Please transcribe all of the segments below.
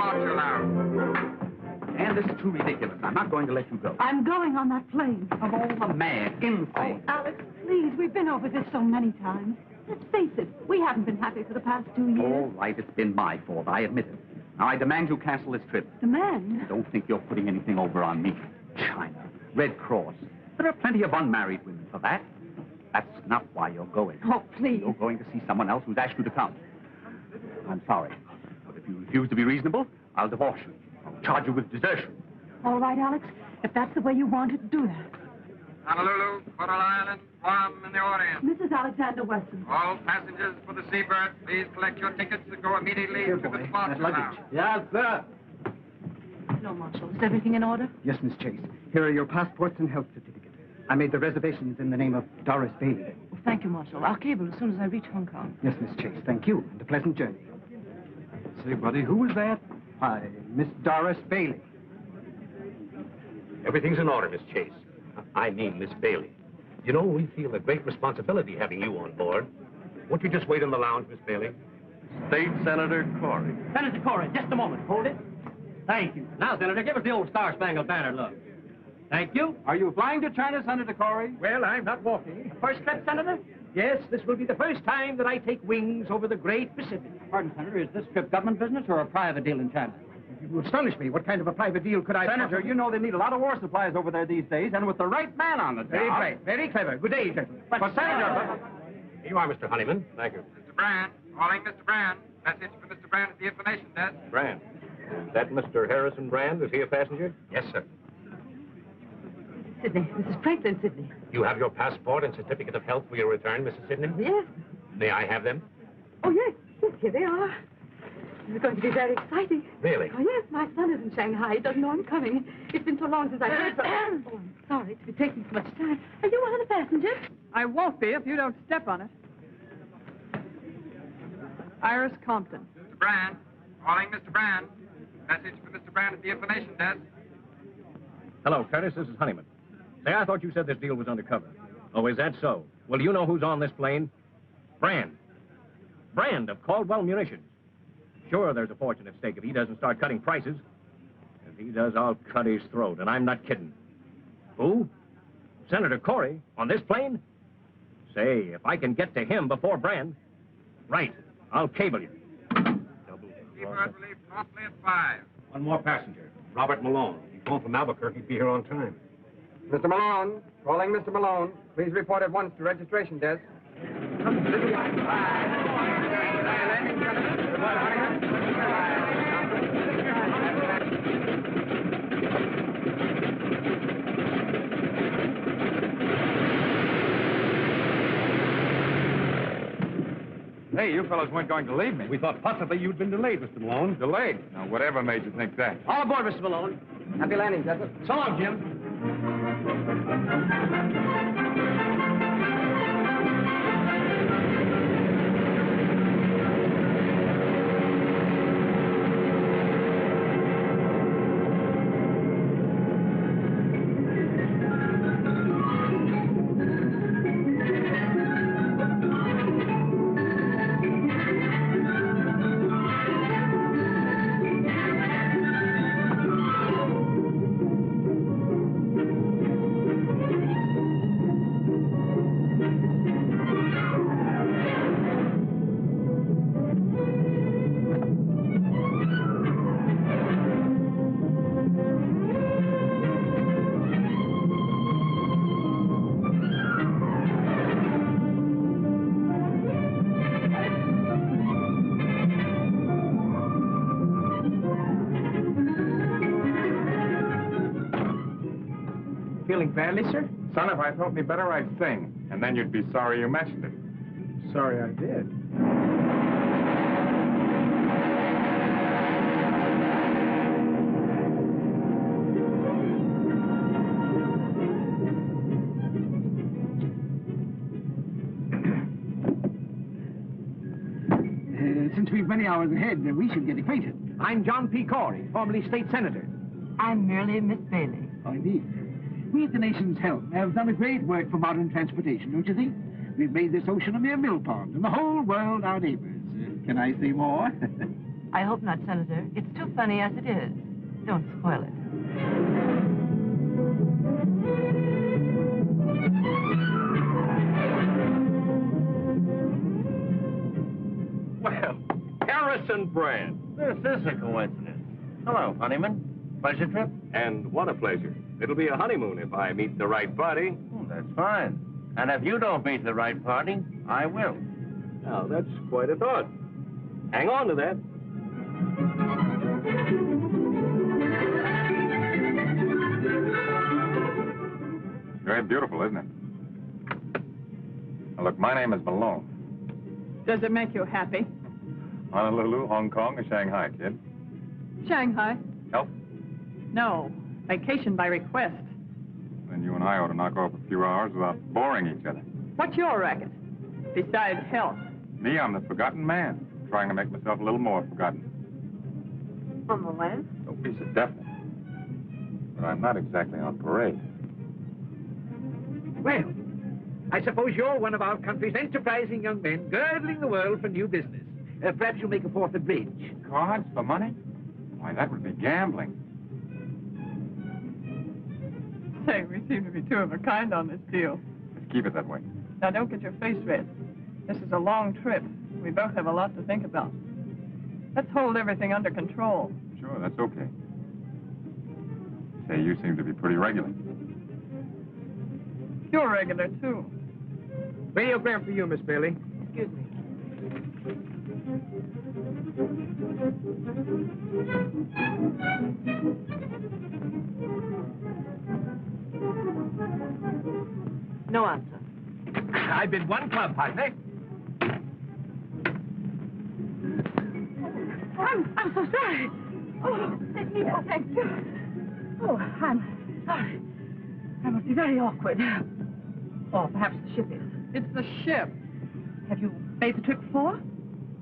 departure lounge. And this is too ridiculous. I'm not going to let you go. I'm going on that plane. Of all the mad, insane. Oh, Alex, please, we've been over this so many times. Let's face it, we haven't been happy for the past 2 years. All right, it's been my fault. I admit it. Now, I demand you cancel this trip. Demand? Don't think you're putting anything over on me. China, Red Cross. There are plenty of unmarried women for that. That's not why you're going. Oh, please. You're going to see someone else who's asked you to come. I'm sorry. But if you refuse to be reasonable, I'll divorce you. I'll charge you with desertion. All right, Alex. If that's the way you want it, do that. Honolulu, Coral Island, Guam, and the Orient. Mrs. Alexander Weston. All passengers for the Seabird, please collect your tickets and go immediately to the departure lounge. Yes, sir. No, Marshal. Is everything in order? Yes, Miss Chase. Here are your passports and health certificate. I made the reservations in the name of Doris Bailey. Well, thank you, Marshal. I'll cable as soon as I reach Hong Kong. Yes, Miss Chase. Thank you, and a pleasant journey. Say, buddy, who was that? Hi, Miss Doris Bailey. Everything's in order, Miss Chase. I mean, Miss Bailey. You know, we feel a great responsibility having you on board. Won't you just wait in the lounge, Miss Bailey? State Senator Corey. Senator Corey, just a moment. Hold it. Thank you. Now, Senator, give us the old Star-Spangled Banner look. Thank you. Are you flying to China, Senator Corey? Well, I'm not walking. First trip, Senator? Yes, this will be the first time that I take wings over the great Pacific. Pardon, Senator, is this trip government business or a private deal in China? You astonish me. What kind of a private deal could I... Senator, you know they need a lot of war supplies over there these days, and with the right man on the job... Very bright, very clever. Good day, gentlemen. But, Senator... Here you are, Mr. Honeyman. Thank you. Mr. Brand, calling Mr. Brand. Message for Mr. Brand at the information desk. Brand. Is that Mr. Harrison Brand? Is he a passenger? Yes, sir. Sydney. Mrs. Franklin, Sydney. You have your passport and certificate of health for your return, Mrs. Sidney? Yes. May I have them? Oh, yes. Yes, here they are. It's going to be very exciting. Really? Oh, yes. My son is in Shanghai. He doesn't know I'm coming. It's been so long since I heard from him. Oh, I'm sorry to be taking so much time. Are you one of the passengers? I won't be if you don't step on it. Iris Compton. Mr. Brand, calling Mr. Brand. Message for Mr. Brand at the information desk. Hello, Curtis. This is Honeyman. Say, I thought you said this deal was undercover. Oh, is that so? Well, do you know who's on this plane? Brand. Brand of Caldwell Munitions. Sure, there's a fortune at stake if he doesn't start cutting prices. If he does, I'll cut his throat, and I'm not kidding. Who? Senator Corey on this plane? Say, if I can get to him before Brand... Right, I'll cable you. Seabird will leave promptly at 5. One more passenger, Robert Malone. He's going from Albuquerque. He'll be here on time. Mr. Malone, calling Mr. Malone. Please report at once to registration desk. Hey, you fellows weren't going to leave me. We thought possibly you'd been delayed, Mr. Malone. Delayed? Now, whatever made you think that? All aboard, Mr. Malone. Happy landing, gentlemen. So long, Jim. Feeling badly, sir? Son, if I felt any better, I'd sing. And then you'd be sorry you mentioned it. Sorry I did. Since we've many hours ahead, we should get acquainted. I'm John P. Corey, formerly state senator. I'm merely Miss Bailey. Oh, indeed. We at the nation's help have done a great work for modern transportation, don't you think? We've made this ocean a mere mill pond, and the whole world our neighbors. Can I say more? I hope not, Senator. It's too funny as it is. Don't spoil it. Well, Harrison Brand. This is a coincidence. Hello, Honeyman. Pleasure trip? And what a pleasure. It'll be a honeymoon if I meet the right party. Oh, that's fine. And if you don't meet the right party, I will. Now, that's quite a thought. Hang on to that. Very beautiful, isn't it? Now, look, my name is Malone. Does it make you happy? Honolulu, Hong Kong, or Shanghai, kid? Shanghai? Help? No. Vacation by request. Then you and I ought to knock off a few hours without boring each other. What's your racket? Besides health. Me, I'm the forgotten man, trying to make myself a little more forgotten. On the land? No piece of definite. But I'm not exactly on parade. Well, I suppose you're one of our country's enterprising young men, girdling the world for new business. Perhaps you'll make a fourth of bridge. Cards for money? Why, that would be gambling. Say, we seem to be two of a kind on this deal. Let's keep it that way. Now, don't get your face red. This is a long trip. We both have a lot to think about. Let's hold everything under control. Sure, that's okay. Say, you seem to be pretty regular. You're regular, too. Radiogram for you, Miss Bailey. Excuse me. No answer. I've been one club, partner. I'm so sorry. Oh, take me out, thank you. Oh, I'm sorry. I must be very awkward. Or perhaps the ship is. It's the ship. Have you made the trip before?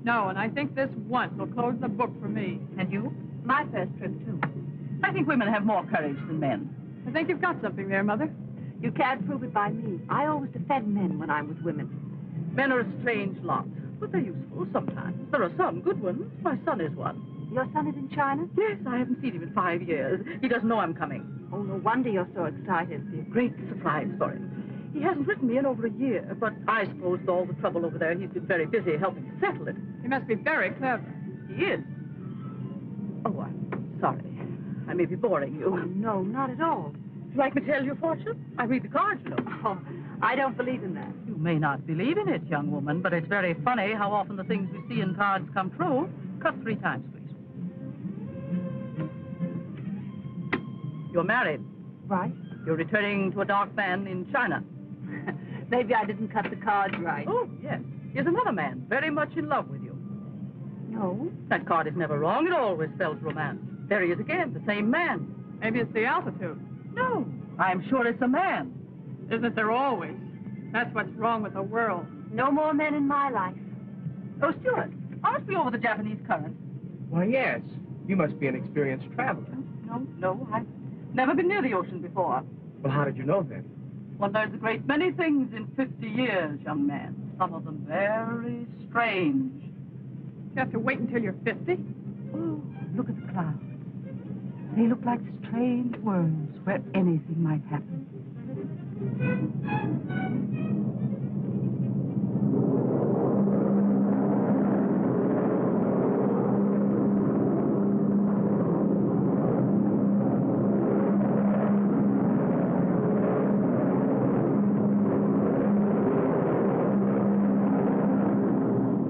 No, and I think this once will close the book for me. And you? My first trip, too. I think women have more courage than men. I think you've got something there, Mother. You can't prove it by me. I always defend men when I'm with women. Men are a strange lot, but they're useful sometimes. There are some good ones. My son is one. Your son is in China? Yes, I haven't seen him in 5 years. He doesn't know I'm coming. Oh, no wonder you're so excited. It'll be a great surprise for him. He hasn't written me in over a year, but I suppose with all the trouble over there, he's been very busy helping to settle it. He must be very clever. He is. Oh, I'm sorry. I may be boring you. Oh, no, not at all. Would you like me to tell your fortune? I read the cards, you know. Oh, I don't believe in that. You may not believe in it, young woman, but it's very funny how often the things we see in cards come true. Cut 3 times, please. You're married. Right. You're returning to a dark man in China. Maybe I didn't cut the cards right. Oh, yes. Here's another man, very much in love with you. No. That card is never wrong. It always spells romance. There he is again, the same man. Maybe it's the altitude. No. I'm sure it's a man. Isn't there always? That's what's wrong with the world. No more men in my life. Oh, Stuart, I must be over the Japanese current. Why, yes. You must be an experienced traveler. No, I've never been near the ocean before. Well, how did you know then? One learns a great many things in 50 years, young man. Some of them very strange. You have to wait until you're 50? Oh, look at the clouds. They look like strange worlds where anything might happen.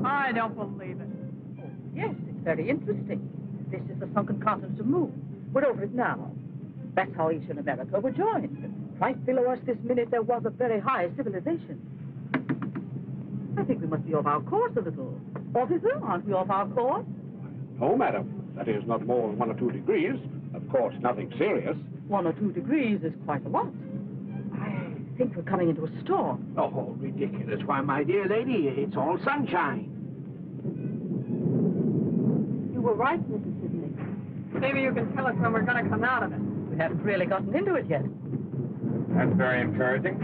I don't believe it. Oh, yes, it's very interesting. This is the sunken continent of Moon. We're over it now. That's how Asia and America were joined. Right below us this minute, there was a very high civilization. I think we must be off our course a little. Officer, aren't we off our course? No, madam. That is not more than 1 or 2 degrees. Of course, nothing serious. 1 or 2 degrees is quite a lot. I think we're coming into a storm. Oh, ridiculous. Why, my dear lady, it's all sunshine. You were right, Mrs. Sidney. Maybe you can tell us when we're going to come out of it. We haven't really gotten into it yet. That's very encouraging.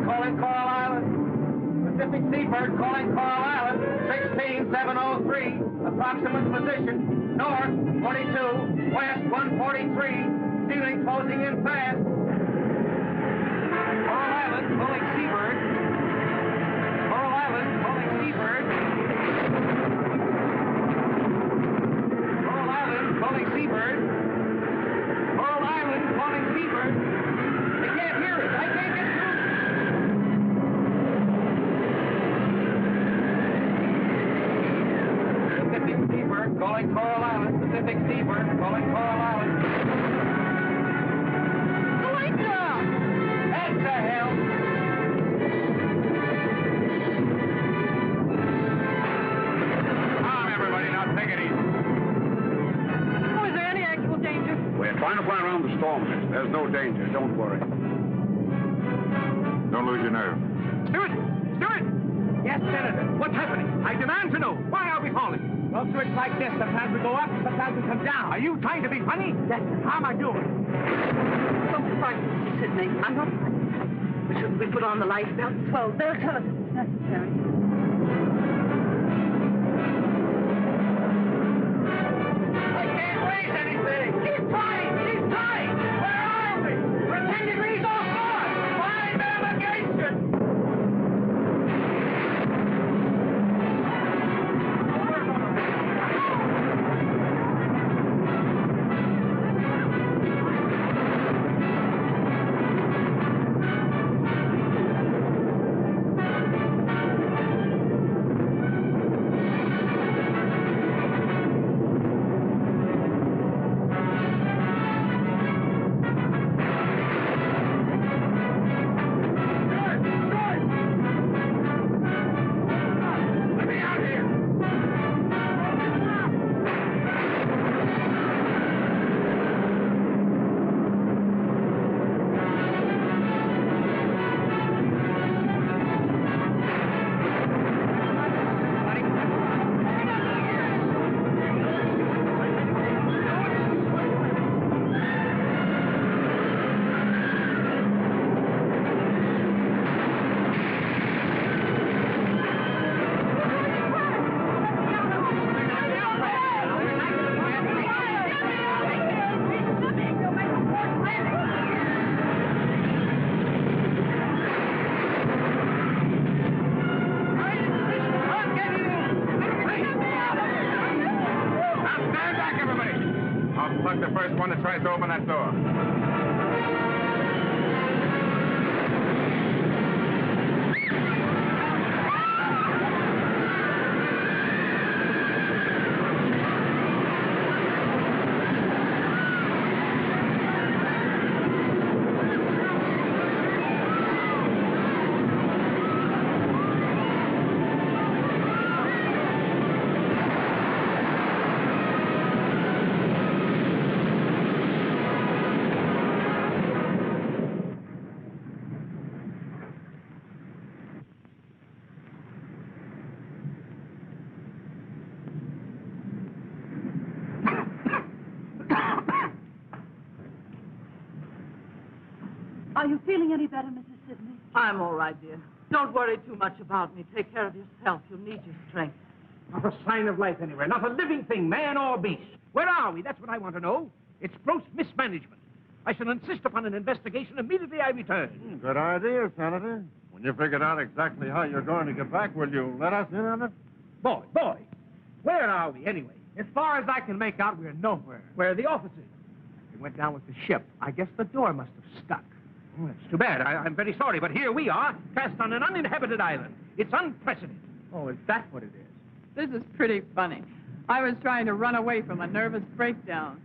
calling Coral Island. Pacific Seabird calling Coral Island. 16703. Approximate position. North 42. West 143. Ceiling closing in fast. Coral Island calling Seabird. Coral Island calling Seabird. Coral Island calling Seabird. Coral Island calling Seabird. I can't hear it. I can't get through. Pacific Seabird calling Coral Island. Pacific Seabird calling Coral Island. Wake up! That's the hell. Calm, everybody. Now take it easy. Oh, is there any actual danger? We're trying to fly around the storm, miss. There's no danger. Don't worry. Don't lose your nerve. Stewart! Stewart! Yes, Senator. What's happening? I demand to know. Why are we falling? Well, sir, it's like this. Sometimes we go up, sometimes we come down. Are you trying to be funny? Yes, sir. How am I doing? Don't be frightened, Mr. Sidney. I'm not frightened. But shouldn't we put on the life belts? Well, they'll tell us if it's necessary. I can't raise anything. Keep trying. Keep trying. Where are we? We're 10 degrees off north. Find navigation. Let me out here. Now stand back, everybody. I'll select the first one that tries to open that door. Are you feeling any better, Mrs. Sidney? I'm all right, dear. Don't worry too much about me. Take care of yourself. You'll need your strength. Not a sign of life anywhere. Not a living thing, man or beast. Where are we? That's what I want to know. It's gross mismanagement. I shall insist upon an investigation immediately I return. Good idea, Senator. When you figured out exactly how you're going to get back, will you let us in on it? Boy, where are we anyway? As far as I can make out, we're nowhere. Where are the officers? They went down with the ship. I guess the door must have stuck. Oh, it's too bad. I'm very sorry, but here we are, cast on an uninhabited island. It's unprecedented. Oh, is that what it is? This is pretty funny. I was trying to run away from a nervous breakdown.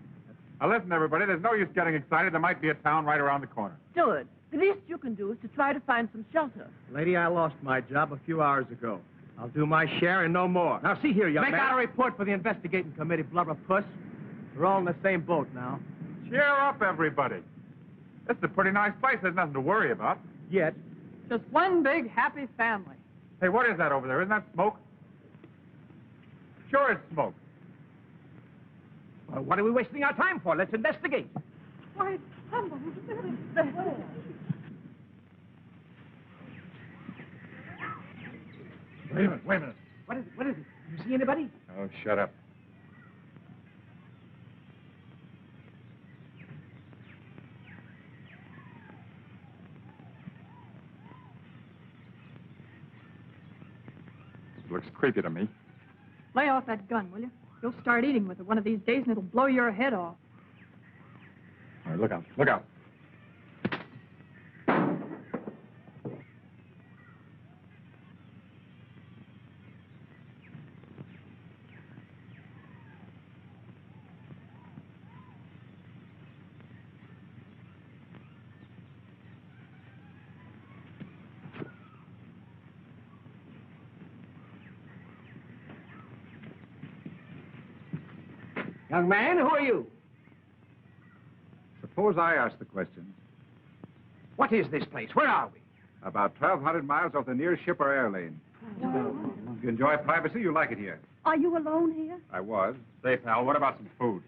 Now, listen, everybody, there's no use getting excited. There might be a town right around the corner. Stewart, the least you can do is to try to find some shelter. Lady, I lost my job a few hours ago. I'll do my share and no more. Now, see here, young man. Make out a report for the investigating committee, blubber puss. We're all in the same boat now. Cheer up, everybody. This is a pretty nice place. There's nothing to worry about. Yet. Just one big happy family. Hey, what is that over there? Isn't that smoke? Sure it's smoke. Well, what are we wasting our time for? Let's investigate. Why, somebody's really there. Wait a minute, wait a minute. What is it? What is it? You see anybody? Oh, shut up. Looks creepy to me. Lay off that gun, will you? You'll start eating with it one of these days and it'll blow your head off. All right, look out, look out. Young man, who are you? Suppose I ask the question. What is this place? Where are we? About 1,200 miles off the nearest ship or air lane. If you enjoy privacy, you like it here. Are you alone here? I was. Say, pal, what about some food?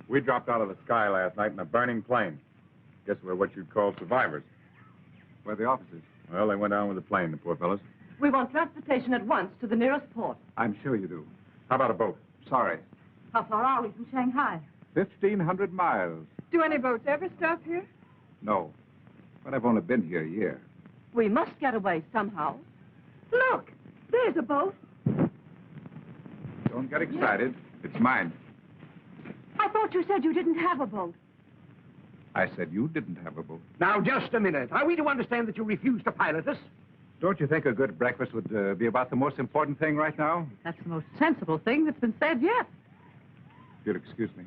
We dropped out of the sky last night in a burning plane. Guess we're what you'd call survivors. Where are the officers? Well, they went down with the plane, the poor fellows. We want transportation at once to the nearest port. I'm sure you do. How about a boat? Sorry. How far are we from Shanghai? 1,500 miles. Do any boats ever stop here? No. But I've only been here a year. We must get away somehow. Look, there's a boat. Don't get excited. It's mine. I thought you said you didn't have a boat. I said you didn't have a boat. Now, just a minute. Are we to understand that you refuse to pilot us? Don't you think a good breakfast would be about the most important thing right now? That's the most sensible thing that's been said yet. If you'll excuse me.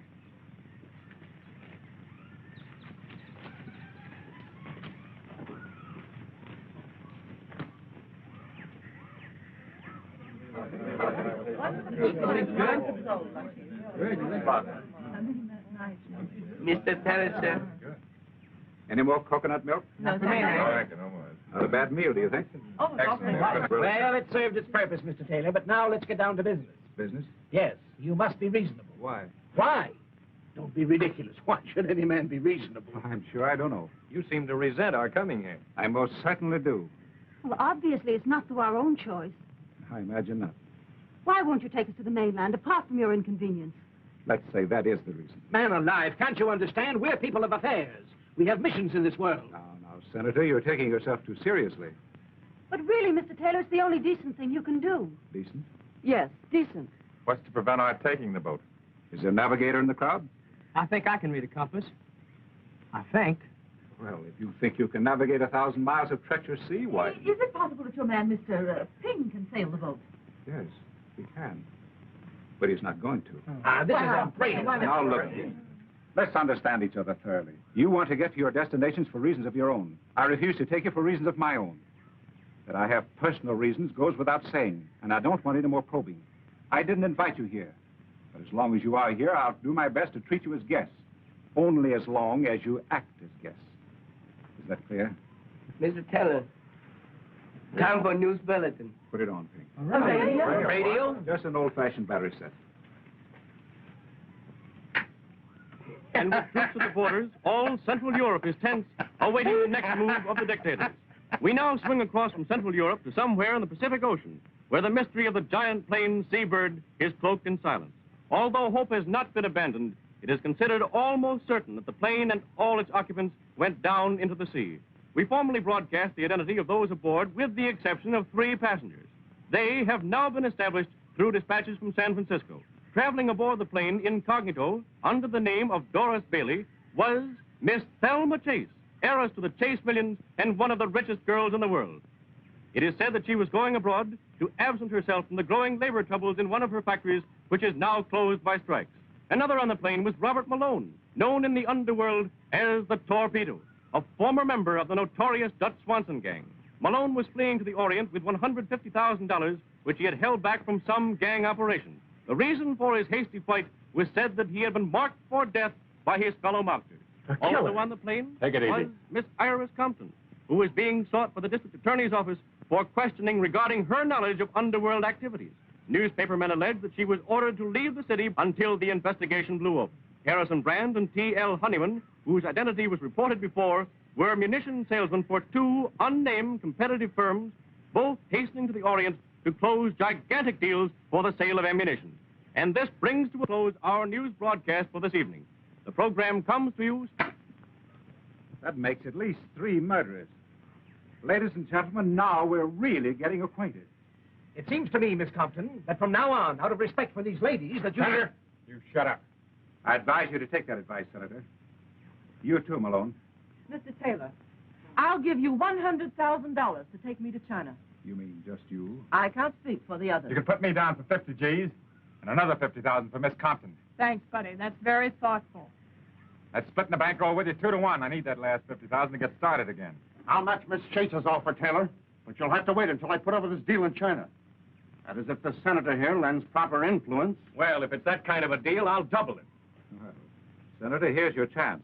Mr. Terrace, sir. Any more coconut milk? No, thank you. Not a bad meal, do you think? Oh, Well, it served its purpose, Mr. Taylor, but now let's get down to business. Business? Yes, you must be reasonable. Why? Why? Don't be ridiculous. Why should any man be reasonable? I'm sure I don't know. You seem to resent our coming here. I most certainly do. Well, obviously, it's not through our own choice. I imagine not. Why won't you take us to the mainland, apart from your inconvenience? Let's say that is the reason. Man alive, can't you understand? We're people of affairs. We have missions in this world. Now, Senator, you're taking yourself too seriously. But really, Mr. Taylor, it's the only decent thing you can do. Decent? Yes, decent. What's to prevent our taking the boat? Is there a navigator in the crowd? I think I can read a compass. I think. Well, if you think you can navigate 1,000 miles of treacherous sea, why? Is it possible that your man, Mr. Ping, can sail the boat? Yes, he can. But he's not going to. This is a break. Now, look, let's understand each other thoroughly. You want to get to your destinations for reasons of your own. I refuse to take you for reasons of my own. That I have personal reasons goes without saying, and I don't want any more probing. I didn't invite you here. But as long as you are here, I'll do my best to treat you as guests. Only as long as you act as guests. Is that clear? Mr. Taylor, time for news bulletin. Put it on, Pink. Radio? Just an old-fashioned battery set. And with troops at the borders, all Central Europe is tense, awaiting the next move of the dictators. We now swing across from Central Europe to somewhere in the Pacific Ocean, where the mystery of the giant plane seabird is cloaked in silence. Although hope has not been abandoned, it is considered almost certain that the plane and all its occupants went down into the sea. We formally broadcast the identity of those aboard, with the exception of 3 passengers. They have now been established through dispatches from San Francisco. Traveling aboard the plane incognito under the name of Doris Bailey was Miss Thelma Chase, heiress to the Chase millions and one of the richest girls in the world. It is said that she was going abroad to absent herself from the growing labor troubles in one of her factories, which is now closed by strikes. Another on the plane was Robert Malone, known in the underworld as the Torpedo, a former member of the notorious Dutch Swanson gang. Malone was fleeing to the Orient with $150,000, which he had held back from some gang operation. The reason for his hasty flight was said that he had been marked for death by his fellow mobsters. Also on the plane was Miss Iris Compton, who was being sought by the district attorney's office for questioning regarding her knowledge of underworld activities. Newspapermen alleged that she was ordered to leave the city until the investigation blew up. Harrison Brand and T.L. Honeyman, whose identity was reported before, were munition salesmen for 2 unnamed competitive firms, both hastening to the Orient to close gigantic deals for the sale of ammunition. And this brings to a close our news broadcast for this evening. The program comes to you... That makes at least 3 murderers. Ladies and gentlemen, now we're really getting acquainted. It seems to me, Miss Compton, that from now on, out of respect for these ladies, that you... Senator, you shut up. I advise you to take that advice, Senator. You too, Malone. Mr. Taylor, I'll give you $100,000 to take me to China. You mean just you? I can't speak for the others. You can put me down for 50 G's and another 50,000 for Miss Compton. Thanks, buddy. That's very thoughtful. That's splitting the bankroll with you 2 to 1. I need that last 50,000 to get started again. I'll match Miss Chase's offer, Taylor, but you'll have to wait until I put over this deal in China. That is if the senator here lends proper influence. Well, if it's that kind of a deal, I'll double it. Well, Senator, here's your chance.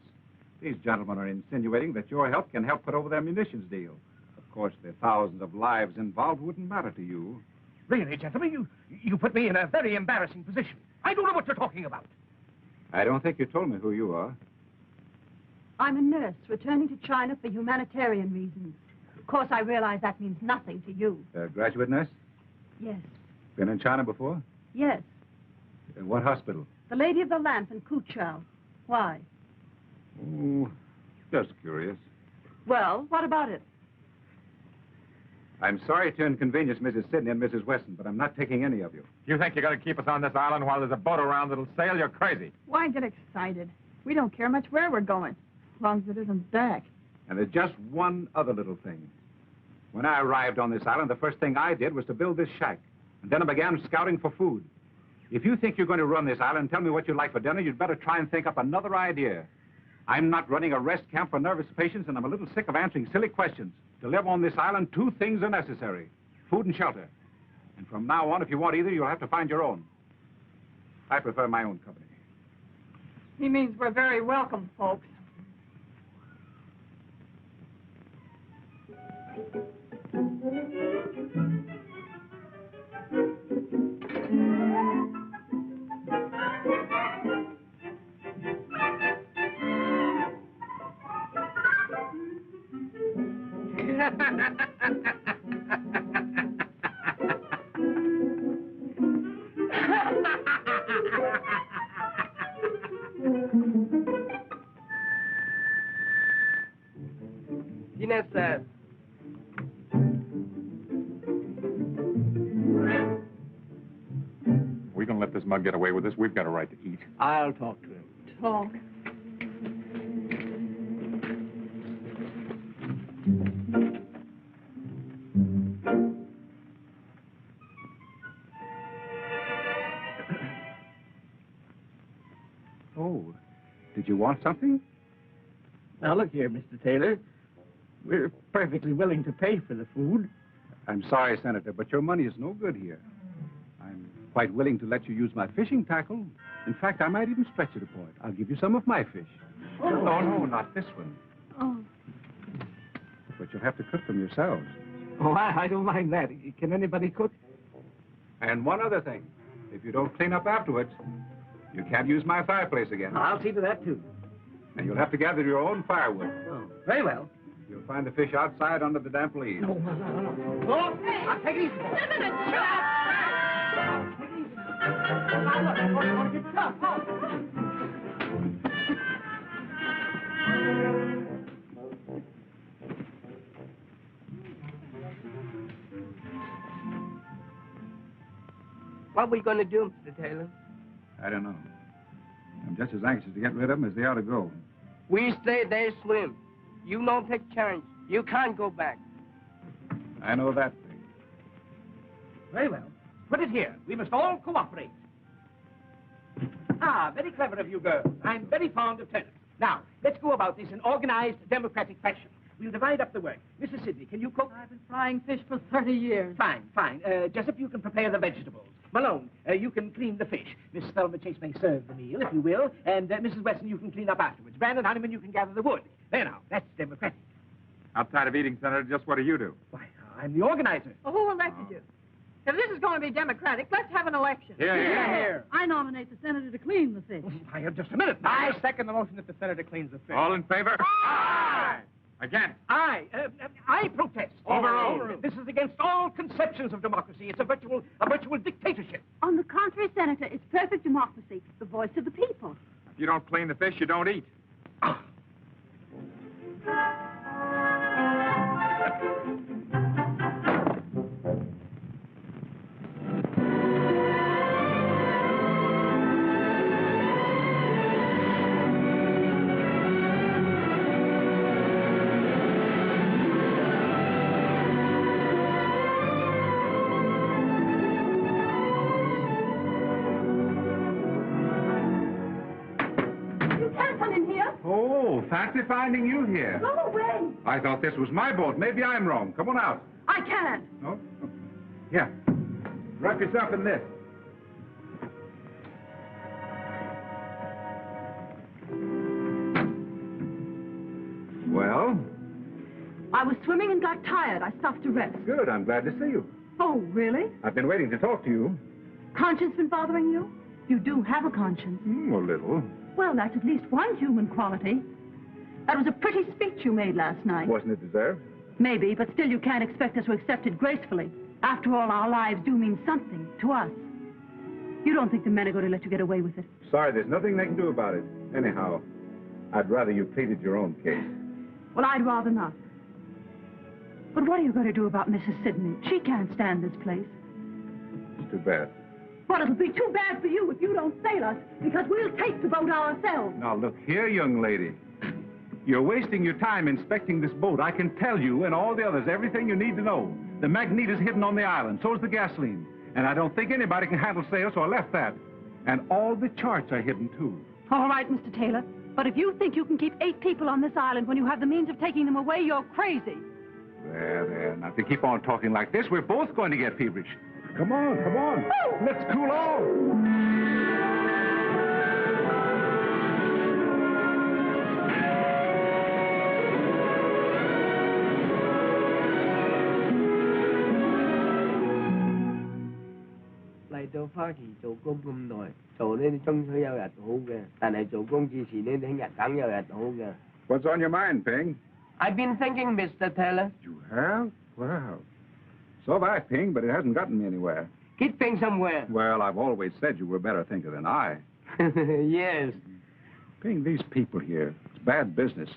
These gentlemen are insinuating that your help can help put over their munitions deal. Of course, the thousands of lives involved wouldn't matter to you. Really, gentlemen, you put me in a very embarrassing position. I don't know what you're talking about. I don't think you told me who you are. I'm a nurse returning to China for humanitarian reasons. Of course, I realize that means nothing to you. Graduate nurse? Yes. Been in China before? Yes. In what hospital? The Lady of the Lamp in Kuchao. Why? Oh, just curious. Well, what about it? I'm sorry to inconvenience Mrs. Sidney and Mrs. Weston, but I'm not taking any of you. You think you're going to keep us on this island while there's a boat around that'll sail? You're crazy. Why get excited? We don't care much where we're going, as long as it isn't back. And there's just one other little thing. When I arrived on this island, the first thing I did was to build this shack. And then I began scouting for food. If you think you're going to run this island and tell me what you'd like for dinner, you'd better try and think up another idea. I'm not running a rest camp for nervous patients, and I'm a little sick of answering silly questions. To live on this island, 2 things are necessary: food and shelter. And from now on, if you want either, you'll have to find your own. I prefer my own company. He means we're very welcome, folks. Dinner, sir. We gonna let this mug get away with this? We've got a right to eat. I'll talk to him. Talk. Oh, did you want something? Now, look here, Mr. Taylor. We're perfectly willing to pay for the food. I'm sorry, Senator, but your money is no good here. I'm quite willing to let you use my fishing tackle. In fact, I might even stretch it a point. I'll give you some of my fish. Oh. No, not this one. Oh. But you'll have to cook them yourselves. Oh, I don't mind that. Can anybody cook? And one other thing. If you don't clean up afterwards, you can't use my fireplace again. I'll see to that, too. And you'll have to gather your own firewood. Oh, very well. You'll find the fish outside under the damp leaves. No. Oh, I'll take it easy. What are we going to do, Mr. Taylor? I don't know. I'm just as anxious to get rid of them as they are to go. We stay there, swim. You don't take chance. You can't go back. I know that thing. Very well. Put it here. We must all cooperate. Ah, very clever of you girls. I'm very fond of tennis. Now, let's go about this in organized, democratic fashion. We'll divide up the work. Mrs. Sidney, can you cook? I've been frying fish for 30 years. Fine. Jessup, you can prepare the vegetables. Malone, you can clean the fish. Miss Thelma Chase may serve the meal, if you will. And Mrs. Weston, you can clean up afterwards. Brandon Honeyman, you can gather the wood. There now, that's democratic. Outside of eating, Senator, just what do you do? Why, I'm the organizer. Well, who elected you? If this is going to be democratic, let's have an election. Here. I nominate the senator to clean the fish. Why, just a minute. I second the motion that the senator cleans the fish. All in favor? Aye! Again. I protest. Overruled. This is against all conceptions of democracy. It's a virtual dictatorship. On the contrary, Senator, it's perfect democracy, the voice of the people. If you don't clean the fish, you don't eat. Fancy finding you here. Go away. I thought this was my boat. Maybe I'm wrong. Come on out. I can't. No? Here. Wrap yourself in this. Well? I was swimming and got tired. I stopped to rest. Good. I'm glad to see you. Oh, really? I've been waiting to talk to you. Conscience been bothering you? You do have a conscience. A little. Well, that's at least one human quality. That was a pretty speech you made last night. Wasn't it deserved? Maybe, but still you can't expect us to accept it gracefully. After all, our lives do mean something to us. You don't think the men are going to let you get away with it? Sorry, there's nothing they can do about it. Anyhow, I'd rather you pleaded your own case. Well, I'd rather not. But what are you going to do about Mrs. Sidney? She can't stand this place. It's too bad. Well, it'll be too bad for you if you don't sail us, because we'll take the boat ourselves. Now, look here, young lady. You're wasting your time inspecting this boat. I can tell you and all the others everything you need to know. The magnet is hidden on the island. So is the gasoline. And I don't think anybody can handle sail, so I left that. And all the charts are hidden, too. All right, Mr. Taylor. But if you think you can keep 8 people on this island when you have the means of taking them away, you're crazy. There. Now, if you keep on talking like this, we're both going to get feverish. Come on. Oh. Let's cool off.嚟到花旗做工咁耐，做呢啲終須有日好嘅，但係做工之前呢，聽日梗有日好嘅。What's on your mind, Ping? I've been thinking, Mr. Taylor. You have? Well, so have I, Ping, but it hasn't gotten me anywhere. Getting somewhere. Well, I've always said you were a better thinker than I. Yes. Ping, these people here, it's bad business.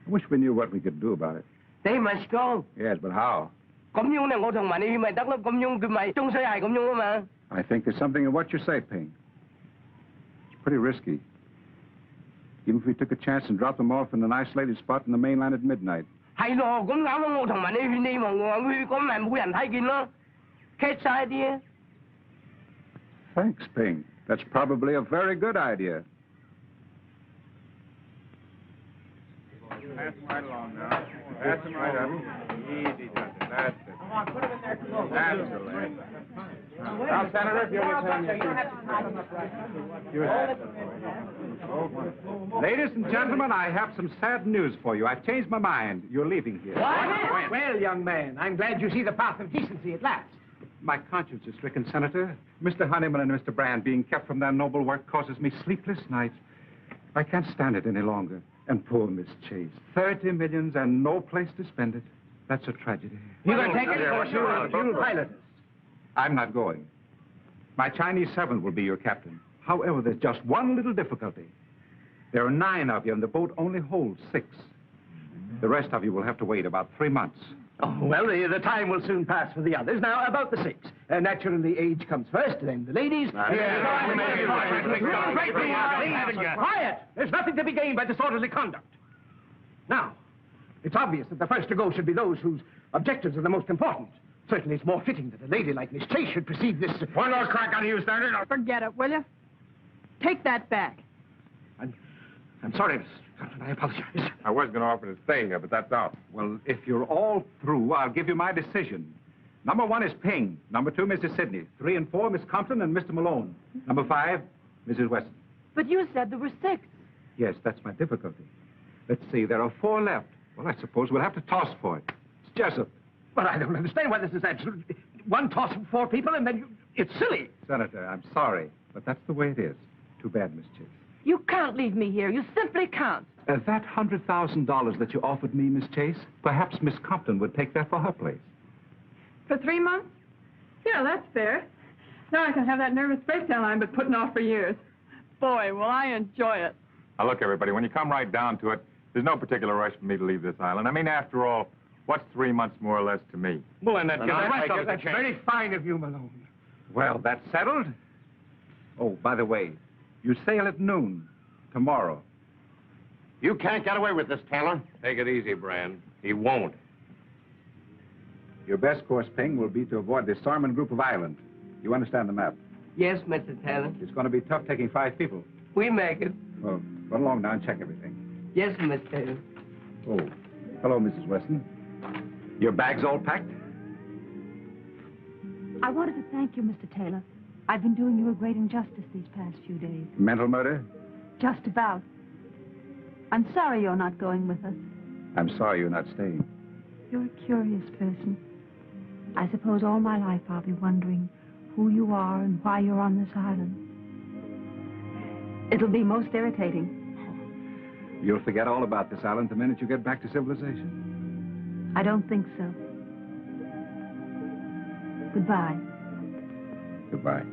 I wish we knew what we could do about it. They must go. Yes, but how? 咁樣咧，我同埋你咪得咯，咁樣佢咪終須係咁樣啊嘛。I think there's something in what you say, Ping. It's pretty risky. Even if we took a chance and dropped them off in an isolated spot in the mainland at midnight. 係咯，咁啱啱我同埋你勸希望我去，咁咪冇人睇見咯，catch晒啲啊。Thanks, Ping. That's probably a very good idea. Pass them right along now. Pass them right up. Easy does it. That's it. Come on, put them in there. That's the way. Now, Senator, if you'll return your... Ladies and gentlemen, I have some sad news for you. I've changed my mind. You're leaving here. What? Well, young man, I'm glad you see the path of decency at last. My conscience is stricken, Senator. Mr. Honeyman and Mr. Brand being kept from their noble work causes me sleepless nights. I can't stand it any longer. And poor Miss Chase. 30 millions and no place to spend it. That's a tragedy. You can take it, or you'll pilot us. I'm not going. My Chinese servant will be your captain. However, there's just one little difficulty. There are 9 of you, and the boat only holds 6. The rest of you will have to wait about 3 months. Oh, well, the time will soon pass for the others. Now, about the 6. Naturally, age comes first, then the ladies. Quiet! There's nothing to be gained by disorderly conduct. Now, it's obvious that the first to go should be those whose objectives are the most important. Certainly, it's more fitting that a lady like Miss Chase should precede this... One more crack on you, Senator. Forget it, will you? Take that back. I'm sorry, Miss. I apologize. I was going to offer to stay here, but that's out. Well, if you're all through, I'll give you my decision. Number 1 is Ping. Number 2, Mrs. Sidney. 3 and 4, Miss Compton and Mr. Malone. Number 5, Mrs. Weston. But you said there were 6. Yes, that's my difficulty. Let's see, there are 4 left. Well, I suppose we'll have to toss for it. It's Jessup. But I don't understand why this is absolute... One toss of 4 people, and then you... It's silly. Senator, I'm sorry, but that's the way it is. Too bad, Miss Chase. You can't leave me here. You simply can't. That $100,000 that you offered me, Miss Chase, perhaps Miss Compton would take that for her place. For 3 months? Yeah, that's fair. Now I can have that nervous breakdown I've been putting off for years. Boy, will I enjoy it. Now, look, everybody, when you come right down to it, there's no particular rush for me to leave this island. I mean, after all, what's 3 months more or less to me? Well, and that gives the rest of us a That's chance. very fine of you, Malone. Well, that's settled. Oh, by the way, you sail at noon tomorrow. You can't get away with this, Taylor. Take it easy, Brand. He won't. Your best course, Ping, will be to avoid the Sarman group of islands. You understand the map? Yes, Mr. Taylor. It's going to be tough taking 5 people. We make it. Well, run along now and check everything. Yes, Mr. Taylor. Oh, hello, Mrs. Weston. Your bag's all packed? I wanted to thank you, Mr. Taylor. I've been doing you a great injustice these past few days. Mental murder? Just about. I'm sorry you're not going with us. I'm sorry you're not staying. You're a curious person. I suppose all my life I'll be wondering who you are and why you're on this island. It'll be most irritating. You'll forget all about this island the minute you get back to civilization. I don't think so. Goodbye. Goodbye.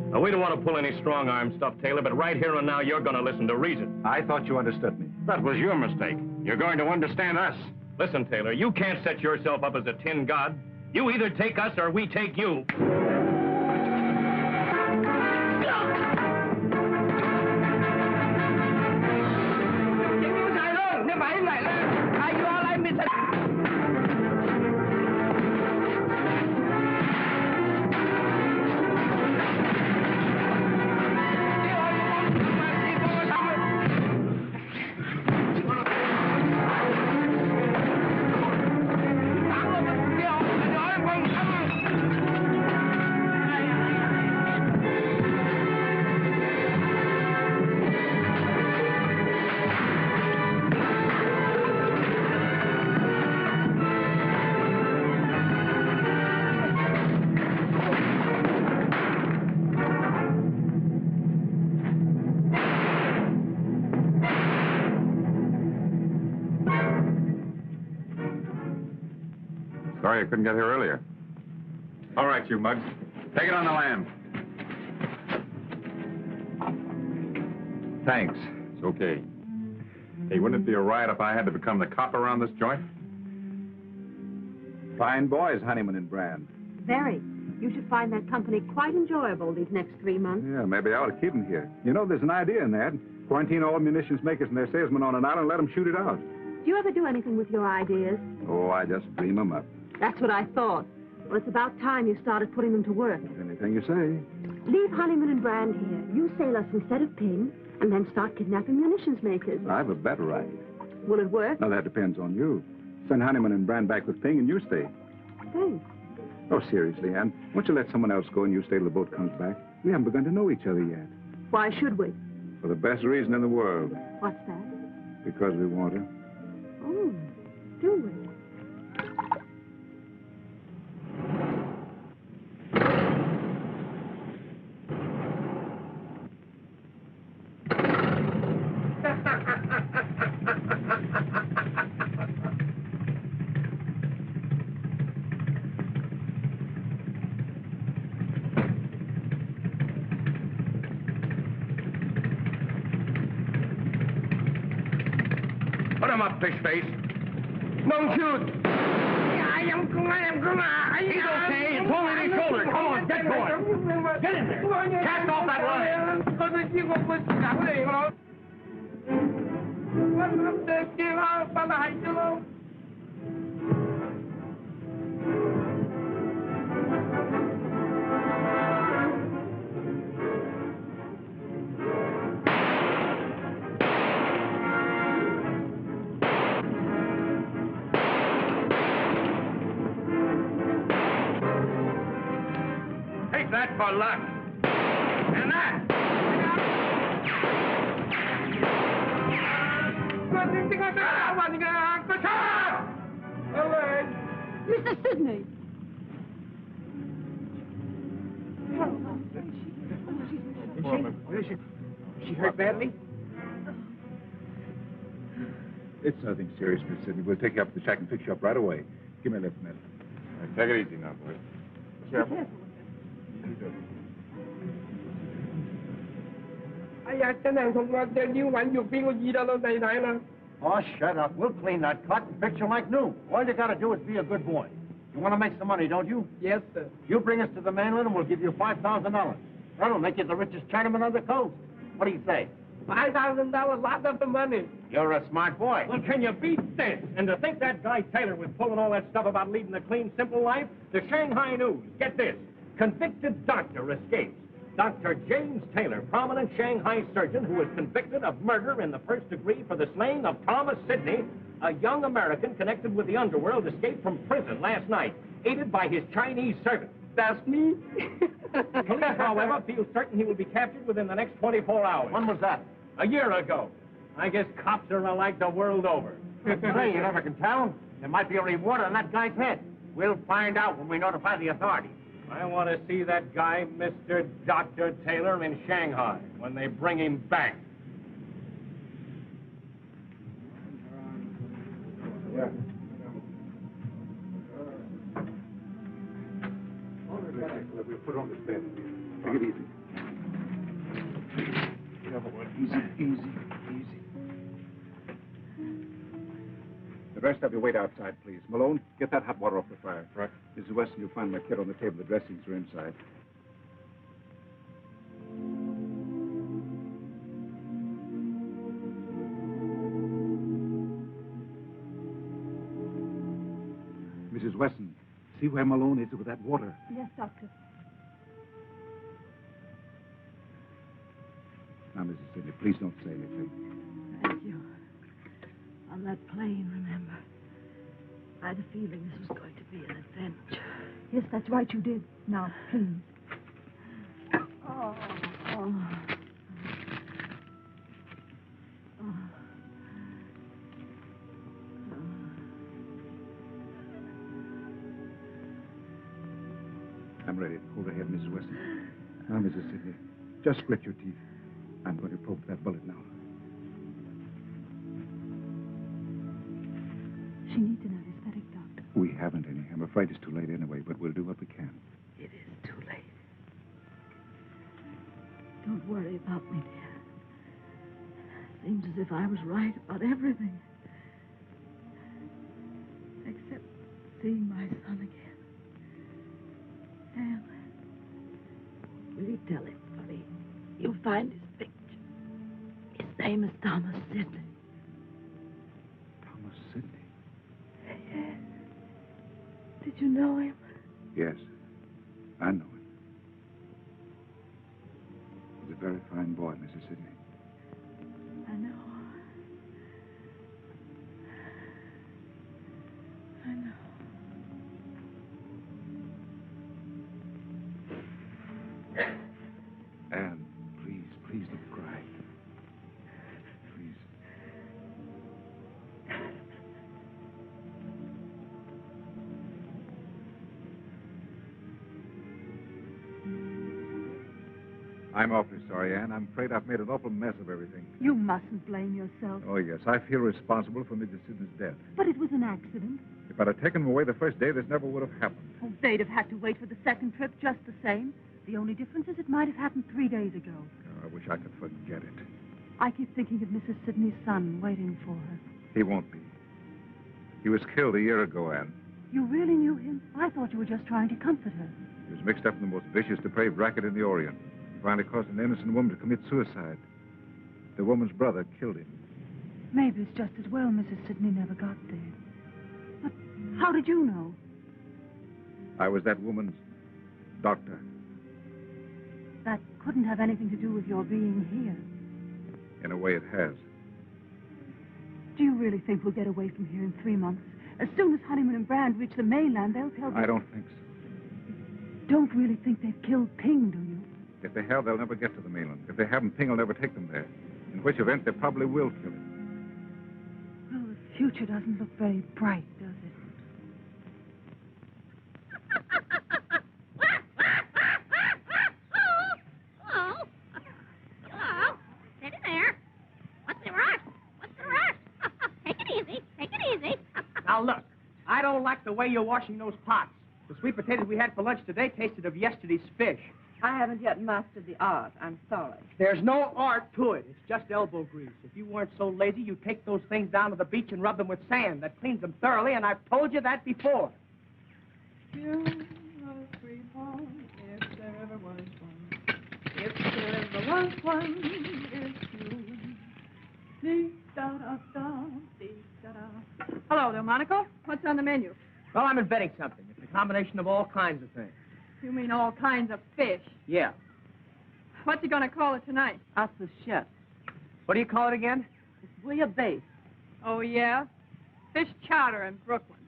Now, we don't want to pull any strong-arm stuff, Taylor, but right here and now, you're going to listen to reason. I thought you understood me. That was your mistake. You're going to understand us. Listen, Taylor, you can't set yourself up as a tin god. You either take us or we take you. Sorry I couldn't get here earlier. All right, you mugs. Take it on the land. Thanks. It's okay. Hey, wouldn't it be a riot if I had to become the cop around this joint? Fine boys, Honeyman and Brand. Very. You should find that company quite enjoyable these next 3 months. Yeah, maybe I ought to keep them here. You know, there's an idea in that. Quarantine all munitions makers and their salesmen on an island and let them shoot it out. Do you ever do anything with your ideas? Oh, I just dream them up. That's what I thought. Well, it's about time you started putting them to work. Anything you say. Leave Honeyman and Brand here. You sail us instead of Ping, and then start kidnapping munitions makers. I have a better idea. Will it work? Now, that depends on you. Send Honeyman and Brand back with Ping and you stay. Thanks. Oh, seriously, Ann. Why don't you let someone else go and you stay till the boat comes back? We haven't begun to know each other yet. Why should we? For the best reason in the world. What's that? Because we want to. Oh, do we? Put him up, fish face. Don't shoot. He's okay. It's only his shoulder. Come on, get going. Get in there. Cast off that line. Take that for luck. And that. Mr. Sidney! Where is she? Is she hurt badly? It's nothing serious, Miss Sidney. We'll take you up to the shack and fix you up right away. Give me a lift, man. Take it easy now, boys. Careful. Oh, shut up. We'll clean that cut and fix you like new. All you gotta do is be a good boy. You want to make some money, don't you? Yes, sir. You bring us to the mainland and we'll give you $5,000. That'll make you the richest Chinaman on the coast. What do you say? $5,000, lots of the money. You're a smart boy. Well, can you beat this? And to think that guy Taylor was pulling all that stuff about leading a clean, simple life? The Shanghai News. Get this. Convicted doctor escapes. Dr. James Taylor, prominent Shanghai surgeon who was convicted of murder in the first degree for the slaying of Thomas Sidney, a young American connected with the underworld, escaped from prison last night, aided by his Chinese servant. That's me. Police, however, feel certain he will be captured within the next 24 hours. When was that? A year ago. I guess cops are alike the world over. Say, you never can tell. There might be a reward on that guy's head. We'll find out when we notify the authorities. I want to see that guy, Mr. Dr. Taylor, in Shanghai when they bring him back. Yeah. We'll put it on the bed. Take it easy. Easy. The rest of you wait outside, please. Malone, get that hot water off the fire. Right. Mrs. Weston, you'll find my kit on the table. The dressings are inside. Mrs. Weston, see where Malone is with that water. Yes, Doctor. Now, Mrs. Sidney, please don't say anything. Thank you. On that plane, remember. I had a feeling this was going to be an adventure. Yes, that's right, you did. Now, please. Oh. I'm ready. Hold her head, Mrs. Weston. Now, Mrs. Sidney, just grit your teeth. I'm going to probe that bullet now. She needs an anesthetic, Doctor. We haven't any. I'm afraid it's too late anyway, but we'll do what we can. It is too late. Don't worry about me, dear. Seems as if I was right about everything. Except seeing my son again. Anne, will you tell him, buddy? You'll find his picture. His name is Thomas Sidney. Thomas Sidney? Yes. Did you know him? Yes, I know him. He's a very fine boy, Mrs. Sidney. I know. Anne, please don't cry. Please. I'm awfully sorry, Anne. I'm afraid I've made an awful mess of everything. You mustn't blame yourself. Oh, yes. I feel responsible for Mrs. Sidney's death. But it was an accident. If I'd have taken him away the first day, this never would have happened. Oh, they'd have had to wait for the second trip just the same. The only difference is it might have happened 3 days ago. Oh, I wish I could forget it. I keep thinking of Mrs. Sidney's son waiting for her. He won't be. He was killed a year ago, Anne. You really knew him? I thought you were just trying to comfort her. He was mixed up in the most vicious, depraved racket in the Orient. He finally caused an innocent woman to commit suicide. The woman's brother killed him. Maybe it's just as well Mrs. Sidney never got there. But how did you know? I was that woman's doctor. That couldn't have anything to do with your being here. In a way, it has. Do you really think we'll get away from here in 3 months? As soon as Honeyman and Brand reach the mainland, they'll tell... I don't think so. Don't really think they've killed Ping, do you? If they have, they'll never get to the mainland. If they haven't, Ping will never take them there. In which event, they probably will kill him. Well, the future doesn't look very bright, does it? Now, look, I don't like the way you're washing those pots. The sweet potatoes we had for lunch today tasted of yesterday's fish. I haven't yet mastered the art. I'm sorry. There's no art to it. It's just elbow grease. If you weren't so lazy, you'd take those things down to the beach and rub them with sand. That cleans them thoroughly, and I've told you that before. You know, sweetheart, if there ever was one, if there ever was one, it's you. Dee-da-da-da, dee-da-da. Hello, Delmonico. What's on the menu? Well, I'm inventing something. It's a combination of all kinds of things. You mean all kinds of fish? Yeah. What's he going to call it tonight? Us the chef. What do you call it again? It's bouillabaisse. Oh, yeah? Fish chowder in Brooklyn.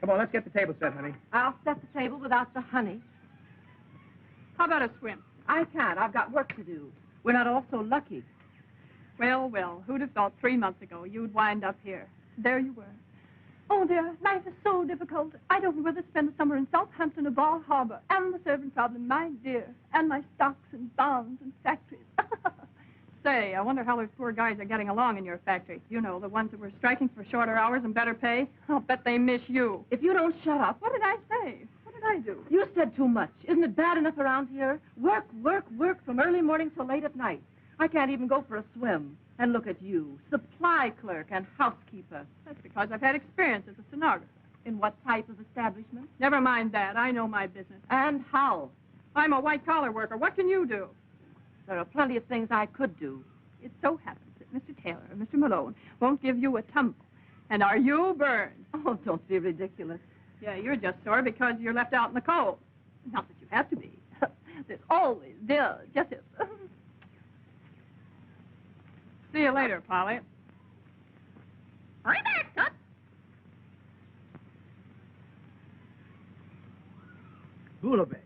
Come on, let's get the table set, honey. I'll set the table without the honey. How about a swim? I can't. I've got work to do. We're not all so lucky. Well, well, who'd have thought 3 months ago you'd wind up here? There you were. Oh, dear, life is so difficult. I don't know whether to spend the summer in Southampton or Bal Harbor. And the servant problem, my dear. And my stocks and bonds and factories. Say, I wonder how those poor guys are getting along in your factory. You know, the ones that were striking for shorter hours and better pay. I'll bet they miss you. If you don't shut up. What did I say? What did I do? You said too much. Isn't it bad enough around here? Work, work, work from early morning till late at night. I can't even go for a swim. And look at you, supply clerk and housekeeper. That's because I've had experience as a stenographer. In what type of establishment? Never mind that. I know my business. And how? I'm a white-collar worker. What can you do? There are plenty of things I could do. It so happens that Mr. Taylor and Mr. Malone won't give you a tumble. And are you burned? Oh, don't be ridiculous. Yeah, you're just sore because you're left out in the cold. Not that you have to be. There's always justice. See you later, Polly. Hurry back, Tut. Hula Bay.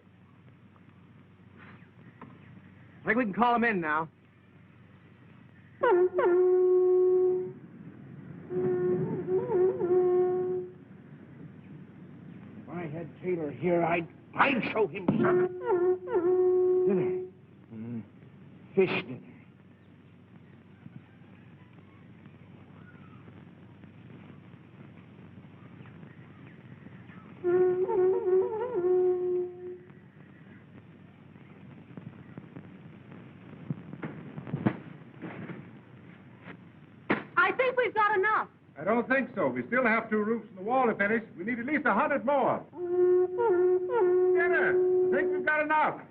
I think we can call him in now. If I had Taylor here, I'd show him something. Dinner. Fish dinner. I think we've got enough. I don't think so. We still have 2 roofs in the wall to finish. We need at least 100 more. Dinner. I think we've got enough.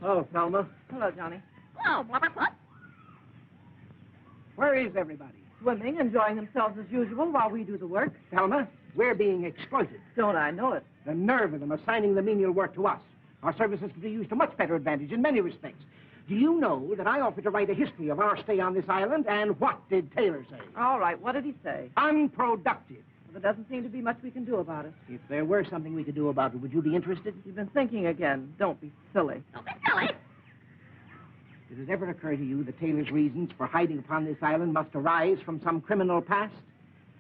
Hello, Thelma. Hello, Johnny. Hello, Blubberfoot. Where is everybody? Swimming, enjoying themselves as usual while we do the work. Thelma, we're being exploited. Don't I know it? The nerve of them assigning the menial work to us. Our services can be used to much better advantage in many respects. Do you know that I offered to write a history of our stay on this island, and what did Taylor say? All right, what did he say? Unproductive. Well, there doesn't seem to be much we can do about it. If there were something we could do about it, would you be interested? You've been thinking again. Don't be silly. Don't be silly. Did it ever occur to you that Taylor's reasons for hiding upon this island must arise from some criminal past?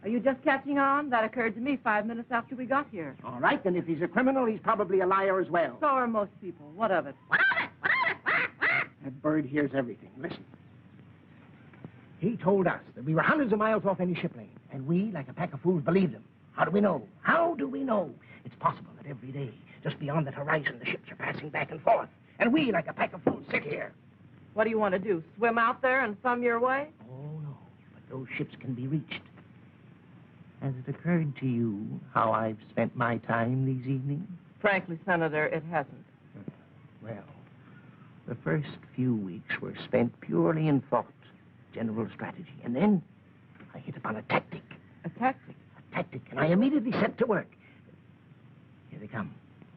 Are you just catching on? That occurred to me 5 minutes after we got here. All right, then if he's a criminal, he's probably a liar as well. So are most people. What of it? What of it? What of it? Quack, quack. That bird hears everything. Listen. He told us that we were hundreds of miles off any ship lane, and we, like a pack of fools, believed him. How do we know? How do we know? It's possible that every day, just beyond that horizon, the ships are passing back and forth, and we, like a pack of fools, sit here. What do you want to do? Swim out there and thumb your way? Oh, no, but those ships can be reached. Has it occurred to you how I've spent my time these evenings? Frankly, Senator, it hasn't. Well, the first few weeks were spent purely in thought, general strategy, and then I hit upon a tactic. A tactic? A tactic, and I immediately set to work. Here they come.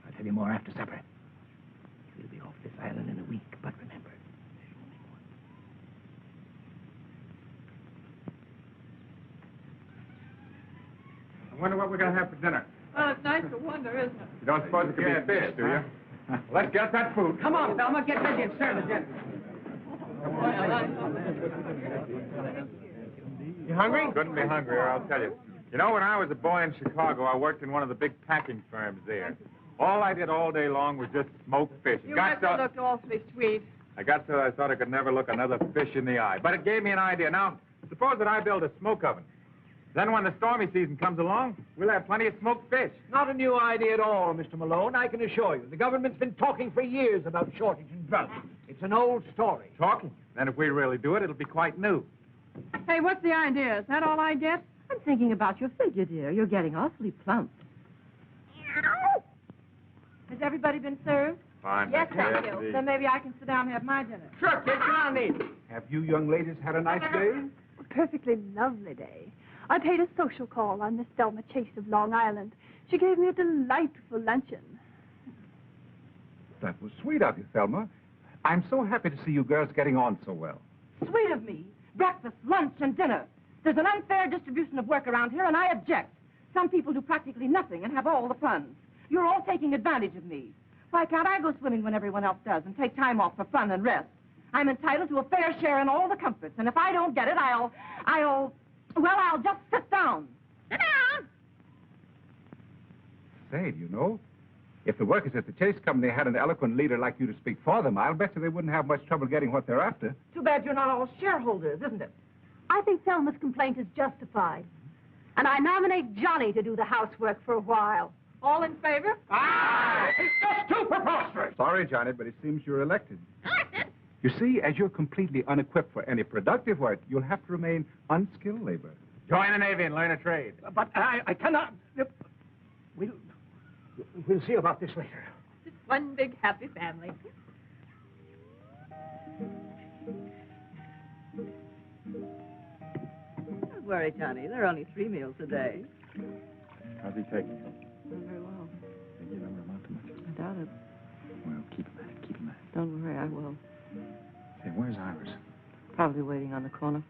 I'll tell you more after supper. We'll be off this island in a week, but remember, there's only one. I wonder what we're going to have for dinner. Well, it's nice to wonder, isn't it? You don't suppose it could be fish, do you? Let's get that food. Come on, Thelma, get ready and serve the dinner. You hungry? Couldn't be hungrier, I'll tell you. You know, when I was a boy in Chicago, I worked in one of the big packing firms there. All I did all day long was just smoke fish. You must have looked awfully sweet. I got so I thought I could never look another fish in the eye. But it gave me an idea. Now, suppose that I build a smoke oven. Then when the stormy season comes along, we'll have plenty of smoked fish. Not a new idea at all, Mr. Malone, I can assure you. The government's been talking for years about shortage and drought. It's an old story. Talking? Then if we really do it, it'll be quite new. Hey, what's the idea? Is that all I get? I'm thinking about your figure, dear. You're getting awfully plump. Has everybody been served? Fine. Yes, thank Yes, you. indeed. Then maybe I can sit down and have my dinner. Sure, kid, come on, me. Have you young ladies had a nice day? A perfectly lovely day. I paid a social call on Miss Thelma Chase of Long Island. She gave me a delightful luncheon. That was sweet of you, Thelma. I'm so happy to see you girls getting on so well. Sweet of me. Breakfast, lunch, and dinner. There's an unfair distribution of work around here, and I object. Some people do practically nothing and have all the fun. You're all taking advantage of me. Why can't I go swimming when everyone else does and take time off for fun and rest? I'm entitled to a fair share in all the comforts, and if I don't get it, I'll just sit down. Sit down. Say, you know, if the workers at the Chase Company had an eloquent leader like you to speak for them, I'll bet you they wouldn't have much trouble getting what they're after. Too bad you're not all shareholders, isn't it? I think Thelma's complaint is justified. And I nominate Johnny to do the housework for a while. All in favor? Ah! It's just too preposterous. Sorry, Johnny, but it seems you're elected. You see, as you're completely unequipped for any productive work, you'll have to remain unskilled labor. Join the Navy and learn a trade. But I cannot... We'll see about this later. Just one big happy family. Don't worry, Johnny. There are only 3 meals a day. How's he taking it? Not very well. Think you remember him out too much? I doubt it. Well, keep him at it. Keep him at it. Don't worry, I will. Say, where's Iris? Probably waiting on the corner.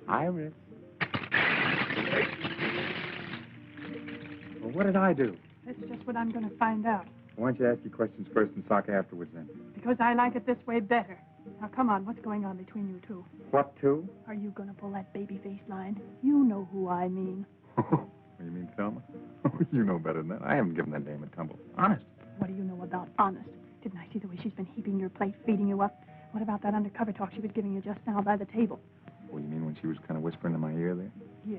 Iris. Well, what did I do? That's just what I'm going to find out. Why don't you ask your questions first and talk afterwards, then? Because I like it this way better. Now, come on, what's going on between you two? What two? Are you going to pull that baby face line? You know who I mean. You mean Thelma? You know better than that. I haven't given that dame a tumble. Honest. What do you know about honest? Didn't I see the way she's been heaping your plate, feeding you up? What about that undercover talk she was giving you just now by the table? Oh, you mean when she was kind of whispering in my ear there? Yeah.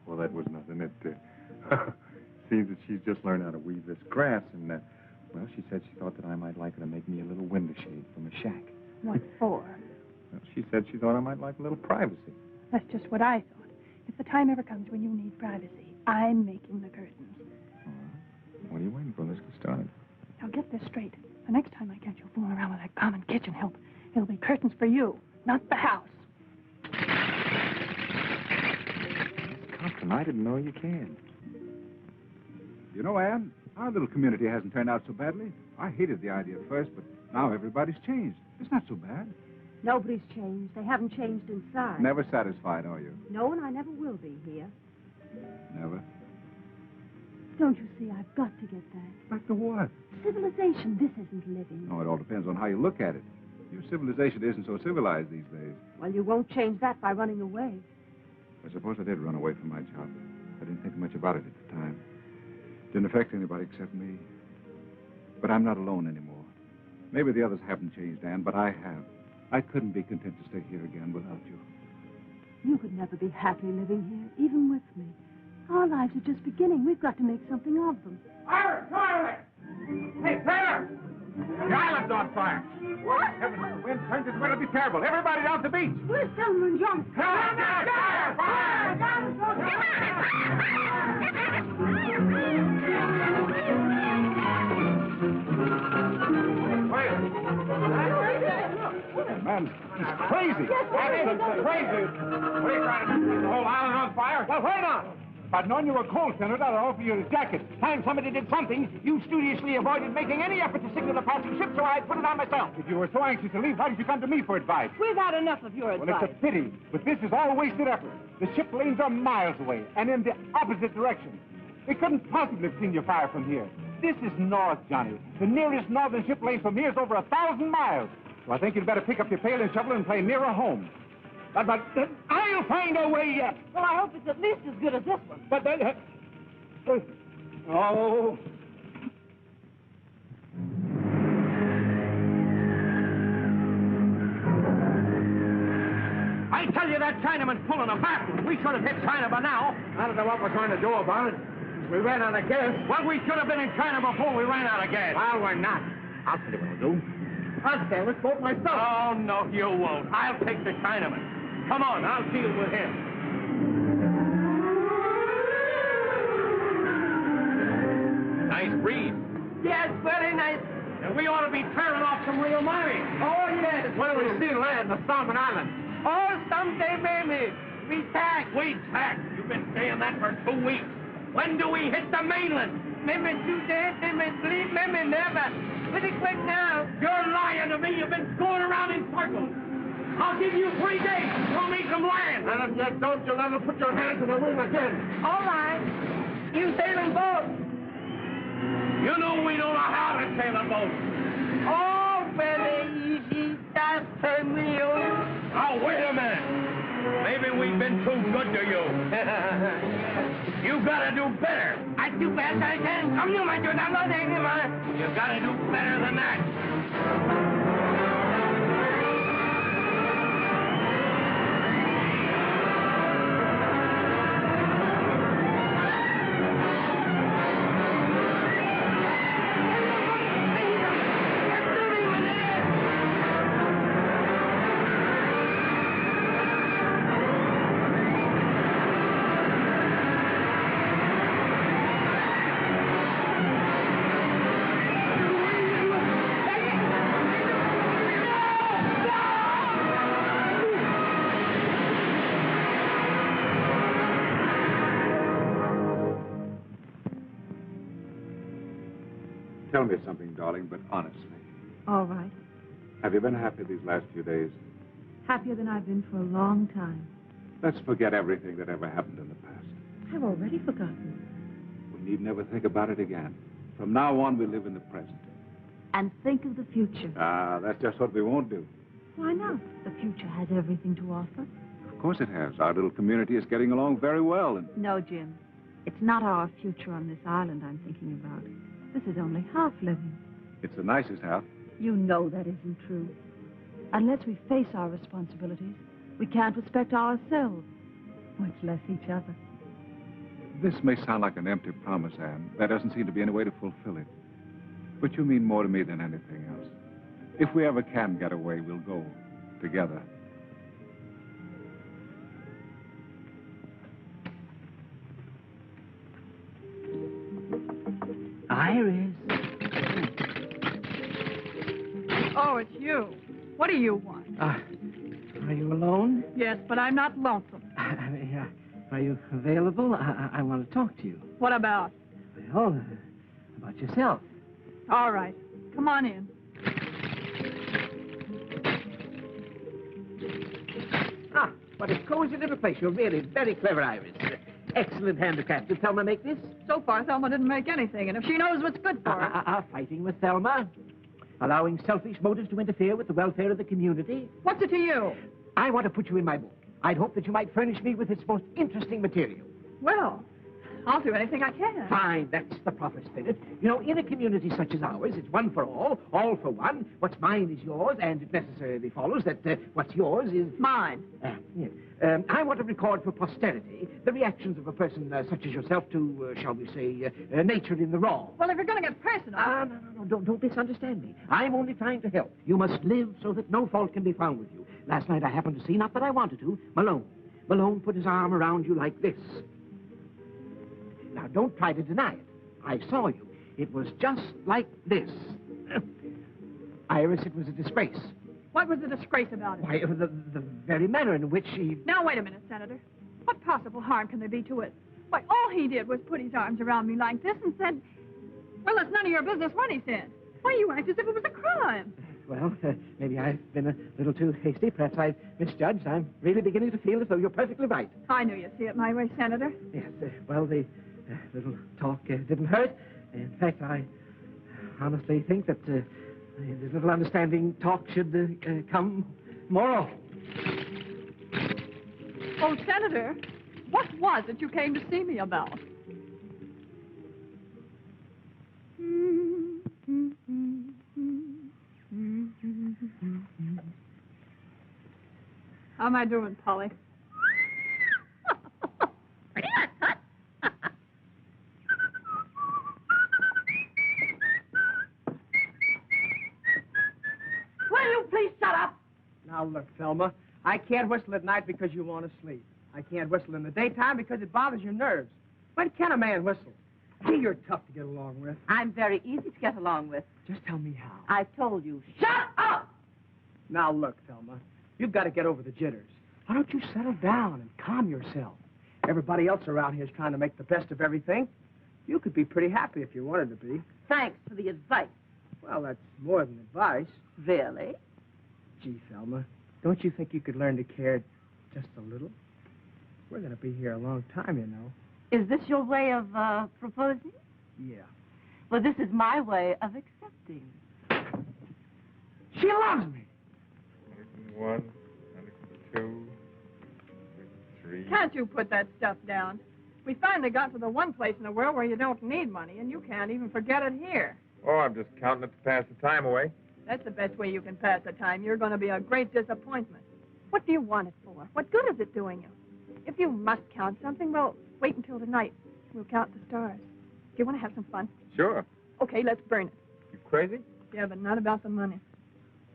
Well, that was nothing. It seems that she's just learned how to weave this grass, and, well, she said she thought that I might like her to make me a little window shade from a shack. What for? Well, she said she thought I might like a little privacy. That's just what I thought. If the time ever comes when you need privacy, I'm making the curtains. What are you waiting for? Let's get started. Now, get this straight. The next time I catch you fooling around with that common kitchen help, it'll be curtains for you, not the house. Compton, I didn't know you can. You know, Anne, our little community hasn't turned out so badly. I hated the idea at first, but now everybody's changed. It's not so bad. Nobody's changed. They haven't changed inside. Never satisfied, are you? No, and I never will be here. Never. Don't you see, I've got to get back. Back to what? Civilization. This isn't living. Oh, it all depends on how you look at it. Your civilization isn't so civilized these days. Well, you won't change that by running away. I suppose I did run away from my job. I didn't think much about it at the time. Didn't affect anybody except me. But I'm not alone anymore. Maybe the others haven't changed, Anne, but I have. I couldn't be content to stay here again without you. You could never be happy living here, even with me. Our lives are just beginning. We've got to make something of them. Iris, come on there! Hey, Taylor! The island's on fire. What? Heavens, the wind turns, it's going to be terrible. Everybody down the beach. Where's Thelma and Johnny? Come on, fire! Fire! Man, he's crazy. That isn't crazy. What are you trying to do? The whole island on fire? Well, wait on. If I'd known you were cold, Senator, I'd offer you a jacket. Time somebody did something, you studiously avoided making any effort to signal a passing ship, so I put it on myself. If you were so anxious to leave, why did you come to me for advice? We've had enough of your advice. Well, it's a pity, but this is all wasted effort. The ship lanes are miles away, and in the opposite direction. They couldn't possibly have seen your fire from here. This is north, Johnny. The nearest northern ship lane from here is over 1,000 miles. So I think you'd better pick up your pail and shovel and play nearer home. But I'll find a way yet. Well, I hope it's at least as good as this one. But oh. I tell you, that Chinaman's pulling a fast one. We should have hit China by now. I don't know what we're going to do about it. We ran out of gas. Well, we should have been in China before we ran out of gas. Well, we're not. I'll tell you what I'll do. I'll sail this boat myself. Oh, no, you won't. I'll take the Chinaman. Come on, I'll deal with him. Nice breeze. Yes, very nice. And we ought to be tearing off some real money. Oh, yes. When we see land, the Solomon Islands. Oh, someday, maybe. We tack. We tack. You've been saying that for 2 weeks. When do we hit the mainland? Maybe 2 days, maybe 3, maybe never. Pretty quick now. You're lying to me. You've been going around in circles. I'll give you 3 days to show me some land. And if you don't, you'll never put your hands in the wheel again. All right. You sailing boat. You know we don't know how to sail a boat. Oh, very easy. Just tell me. Oh, wait a minute. Maybe we've been too good to you. You gotta do better. I do best I can. Come you, my dude. I'm not taking mine. You gotta do better than that. Tell me something, darling, but honestly. All right. Have you been happy these last few days? Happier than I've been for a long time. Let's forget everything that ever happened in the past. I've already forgotten. We need never think about it again. From now on, we live in the present. And think of the future. Ah, that's just what we won't do. Why not? The future has everything to offer. Of course it has. Our little community is getting along very well. And No, Jim. It's not our future on this island I'm thinking about. This is only half living. it's the nicest half. You know that isn't true. Unless we face our responsibilities, we can't respect ourselves, much less each other. This may sound like an empty promise, Anne. There doesn't seem to be any way to fulfill it. But you mean more to me than anything else. If we ever can get away, we'll go together. Iris. Oh, it's you. What do you want? Are you alone? Yes, but I'm not lonesome. Are you available? I want to talk to you. What about? Well, about yourself. All right. Come on in. Ah, what a cozy little place. You're really very clever, Iris. Excellent handicraft. Did Thelma make this? So far, Thelma didn't make anything, and if she knows what's good for her... Fighting with Thelma? Allowing selfish motives to interfere with the welfare of the community? What's it to you? I want to put you in my book. I'd hope that you might furnish me with its most interesting material. Well, I'll do anything I can. Fine, that's the proper spirit. You know, in a community such as ours, it's one for all for one. What's mine is yours, and it necessarily follows that what's yours is... Mine. Yes. I want to record for posterity the reactions of a person such as yourself to, shall we say, nature in the raw. Well, if you're going to get personal... No, don't misunderstand me. I'm only trying to help. You must live so that no fault can be found with you. Last night I happened to see, not that I wanted to, Malone. Malone put his arm around you like this. Now, don't try to deny it. I saw you. It was just like this. Iris, it was a disgrace. What was the disgrace about it? Why, the very manner in which she... Now, wait a minute, Senator. What possible harm can there be to it? Why, all he did was put his arms around me like this and said, well, it's none of your business what he said. Why, you act as if it was a crime. Well, maybe I've been a little too hasty. Perhaps I've misjudged. I'm really beginning to feel as though you're perfectly right. I knew you'd see it my way, Senator. Yes, well, the little talk didn't hurt. In fact, I honestly think that the little understanding talk should come more often. Oh, Senator, what was it you came to see me about? How am I doing, Polly? Pretty good, Tut. Will you please shut up? Now, look, Thelma, I can't whistle at night because you want to sleep. I can't whistle in the daytime because it bothers your nerves. When can a man whistle? Gee, you're tough to get along with. I'm very easy to get along with. Just tell me how. I told you. Shut up! Now, look, Thelma, you've got to get over the jitters. Why don't you settle down and calm yourself? Everybody else around here is trying to make the best of everything. You could be pretty happy if you wanted to be. Thanks for the advice. Well, that's more than advice. Really? Gee, Thelma, don't you think you could learn to care just a little? We're going to be here a long time, you know. Is this your way of proposing? Yeah. Well, this is my way of accepting. She loves me. 1, 2, 3. Can't you put that stuff down? We finally got to the one place in the world where you don't need money, and you can't even forget it here. Oh, I'm just counting it to pass the time away. That's the best way you can pass the time. You're going to be a great disappointment. What do you want it for? What good is it doing you? If you must count something, well, wait until tonight. We'll count the stars. Do you want to have some fun? Sure. Okay, let's burn it. You crazy? Yeah, but not about the money.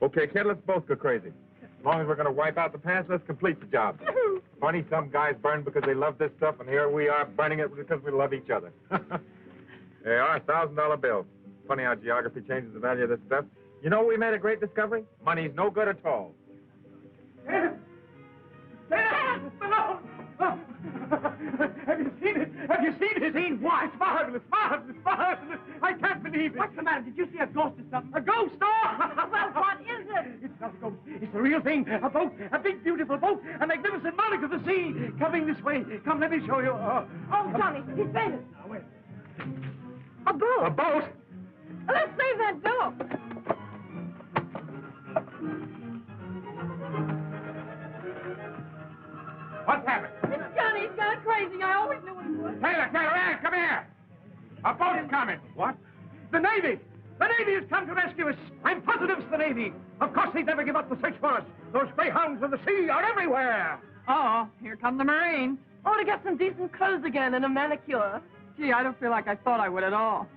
Okay, kid, let's both go crazy. As long as we're going to wipe out the past, let's complete the job. Funny, some guys burn because they love this stuff, and here we are burning it because we love each other. There are $1,000 bills. Funny how geography changes the value of this stuff. You know, we made a great discovery. Money's no good at all. Have you seen it? Have you seen it? Seen what? It's marvelous, marvelous, marvelous. I can't believe it. What's the matter? Did you see a ghost or something? A ghost? Oh! Well, what is it? It's not a ghost. It's the real thing. A boat. A big, beautiful boat. A magnificent monarch of the sea. Coming this way. Come, let me show you. Oh, Johnny, he's fainted. Now, wait. A boat. A boat? Let's save that boat. What's happened? It's Johnny. He's gone crazy. I always knew he would. Taylor, Ann, come here. A boat is coming. What? The Navy! The Navy has come to rescue us. I'm positive it's the Navy. Of course they'd never give up the search for us. Those greyhounds of the sea are everywhere. Uh-oh, here come the Marines. Oh, to get some decent clothes again and a manicure. Gee, I don't feel like I thought I would at all.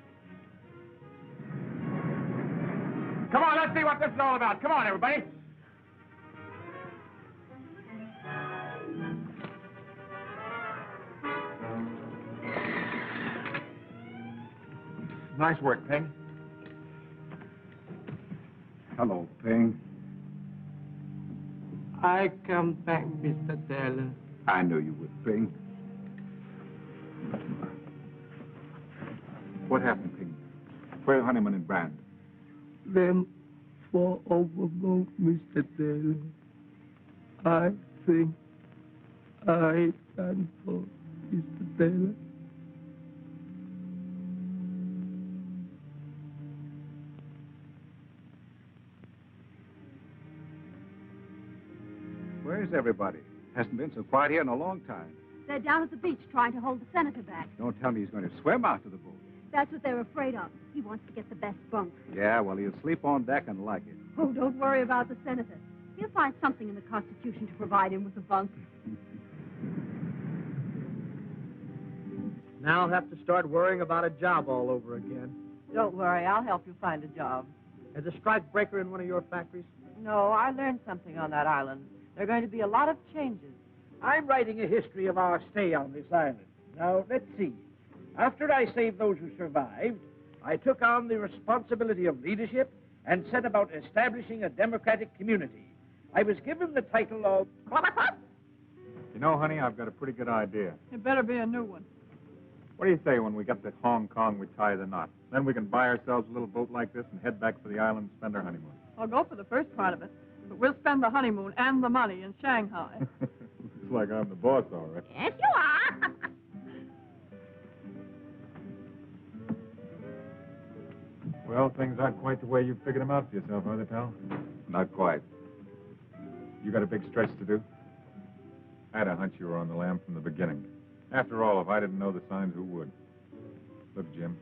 Come on, let's see what this is all about. Come on, everybody. Nice work, Ping. Hello, Ping. I come back, Mr. Taylor. I knew you would, Ping. What happened, Ping? Where are Honeyman and Brand? Them fall overboard, Mr. Taylor. I think I done for Mr. Taylor. Where's everybody? Hasn't been so quiet here in a long time. They're down at the beach trying to hold the senator back. Don't tell me he's going to swim out to the boat. That's what they're afraid of. He wants to get the best bunk. Yeah, well, he'll sleep on deck and like it. Oh, don't worry about the senator. He'll find something in the Constitution to provide him with a bunk. Now I'll have to start worrying about a job all over again. Don't worry, I'll help you find a job. As a strike breaker in one of your factories? No, I learned something on that island. There are going to be a lot of changes. I'm writing a history of our stay on this island. Now, let's see. After I saved those who survived, I took on the responsibility of leadership and set about establishing a democratic community. I was given the title of... You know, honey, I've got a pretty good idea. It better be a new one. What do you say when we get to Hong Kong, we tie the knot? Then we can buy ourselves a little boat like this and head back for the island and spend our honeymoon. I'll go for the first part of it, but we'll spend the honeymoon and the money in Shanghai. Looks like I'm the boss, all right. Yes, you are. Well, things aren't quite the way you figured them out for yourself, are they, pal? Not quite. You got a big stretch to do? I had a hunch you were on the lam from the beginning. After all, if I didn't know the signs, who would? Look, Jim,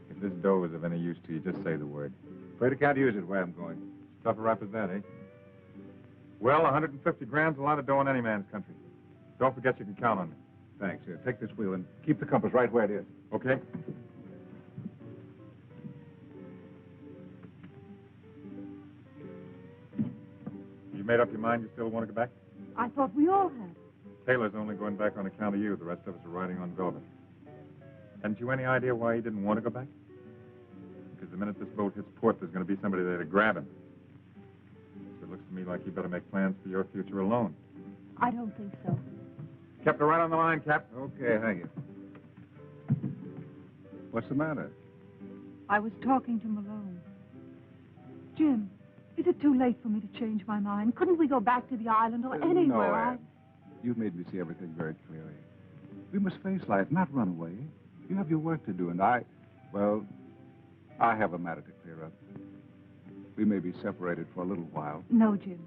if this dough is of any use to you, just say the word. Afraid I can't use it where I'm going. Tough a rap as that, eh? Well, 150 grand's a lot of dough in any man's country. Don't forget you can count on me. Thanks. Here, take this wheel and keep the compass right where it is. Okay? You made up your mind you still want to go back? I thought we all had. Taylor's only going back on account of you. The rest of us are riding on velvet. Hadn't you any idea why he didn't want to go back? Because the minute this boat hits port, there's going to be somebody there to grab him. So it looks to me like you better make plans for your future alone. I don't think so. Kept her right on the line, Cap. Okay, thank you. What's the matter? I was talking to Malone. Jim, is it too late for me to change my mind? Couldn't we go back to the island or anywhere? No, Anne. You've made me see everything very clearly. We must face life, not run away. You have your work to do, and I have a matter to clear up. We may be separated for a little while. No, Jim.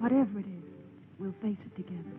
Whatever it is, we'll face it together.